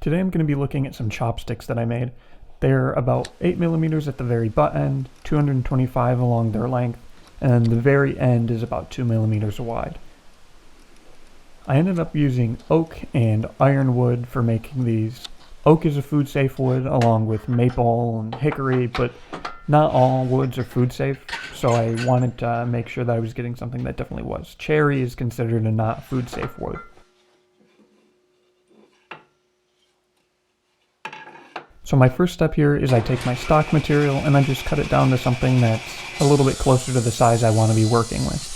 Today I'm going to be looking at some chopsticks that I made. They're about 8mm at the very butt end, 225 along their length, and the very end is about 2mm wide. I ended up using oak and ironwood for making these. Oak is a food safe wood along with maple and hickory, but not all woods are food safe, so I wanted to make sure that I was getting something that definitely was. Cherry is considered a not food safe wood. So my first step here is I take my stock material and I just cut it down to something that's a little bit closer to the size I want to be working with.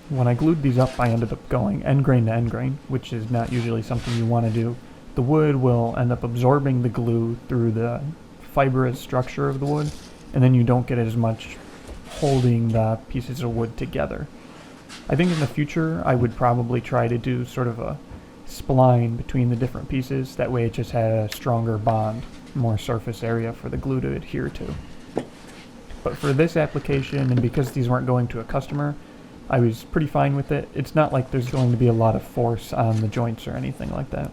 When I glued these up, I ended up going end grain to end grain, which is not usually something you want to do. The wood will end up absorbing the glue through the fibrous structure of the wood, and then you don't get as much holding the pieces of wood together. I think in the future I would probably try to do sort of a spline between the different pieces, that way it just had a stronger bond, more surface area for the glue to adhere to. But for this application, and because these weren't going to a customer, I was pretty fine with it. It's not like there's going to be a lot of force on the joints or anything like that.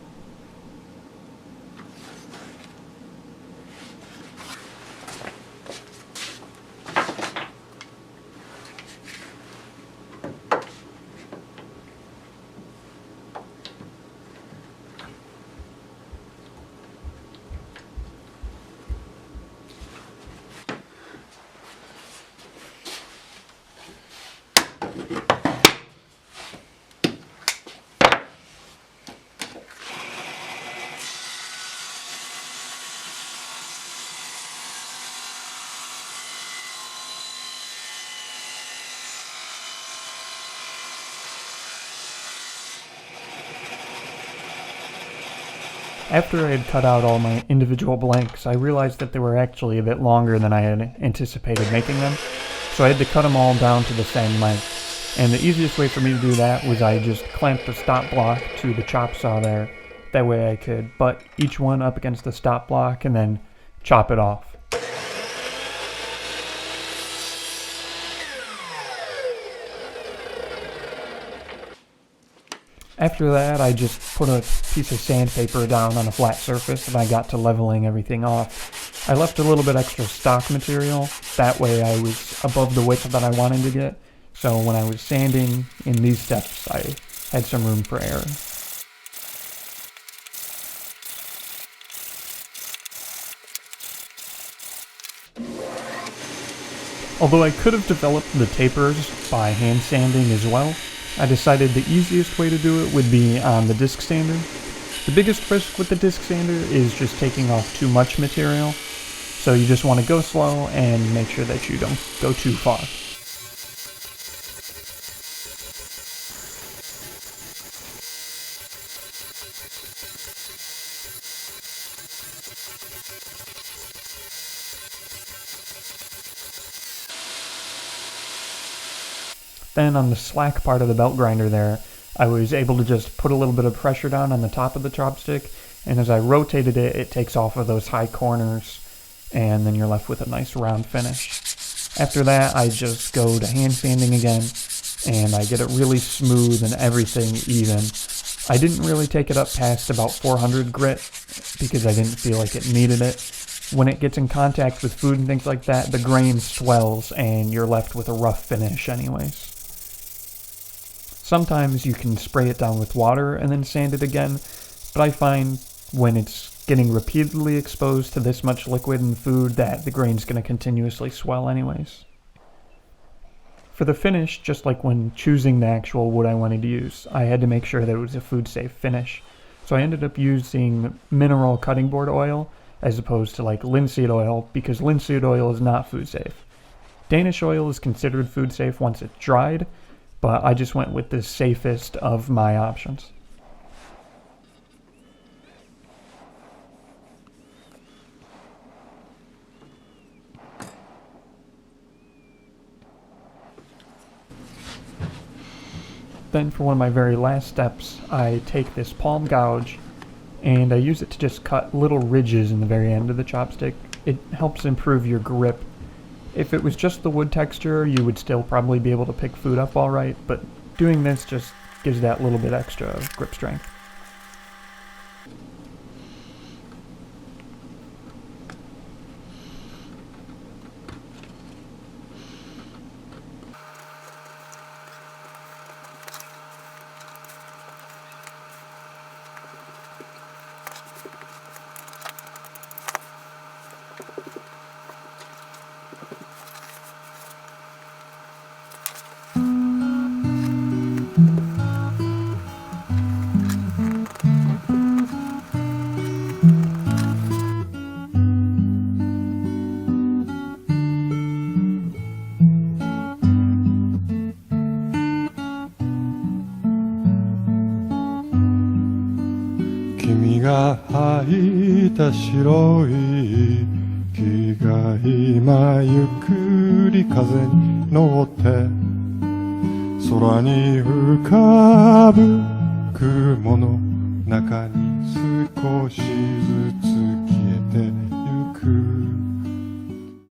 After I had cut out all my individual blanks, I realized that they were actually a bit longer than I had anticipated making them, so I had to cut them all down to the same length. And the easiest way for me to do that was I just clamped the stop block to the chop saw there. That way I could butt each one up against the stop block and then chop it off. After that, I just put a piece of sandpaper down on a flat surface and I got to leveling everything off. I left a little bit extra stock material, that way I was above the width that I wanted to get, so when I was sanding in these steps I had some room for error. Although I could have developed the tapers by hand sanding as well, I decided the easiest way to do it would be on the disc sander. The biggest risk with the disc sander is just taking off too much material, so you just want to go slow and make sure that you don't go too far. Then on the slack part of the belt grinder there, I was able to just put a little bit of pressure down on the top of the chopstick, and as I rotated it, it takes off of those high corners, and then you're left with a nice round finish. After that, I just go to hand sanding again, and I get it really smooth and everything even. I didn't really take it up past about 400 grit, because I didn't feel like it needed it. When it gets in contact with food and things like that, the grain swells, and you're left with a rough finish anyways. Sometimes you can spray it down with water and then sand it again, but I find when it's getting repeatedly exposed to this much liquid in food that the grain's going to continuously swell anyways. For the finish, just like when choosing the actual wood I wanted to use, I had to make sure that it was a food-safe finish. So I ended up using mineral cutting board oil as opposed to like linseed oil, because linseed oil is not food-safe. Danish oil is considered food-safe once it's dried, but I just went with the safest of my options. Then for one of my very last steps, I take this palm gouge and I use it to just cut little ridges in the very end of the chopstick. It helps improve your grip. If it was just the wood texture, you would still probably be able to pick food up all right, but doing this just gives that little bit extra grip strength.君が履いた白い木が今ゆっくり風に乗って空に浮かぶ雲の中に少しずつ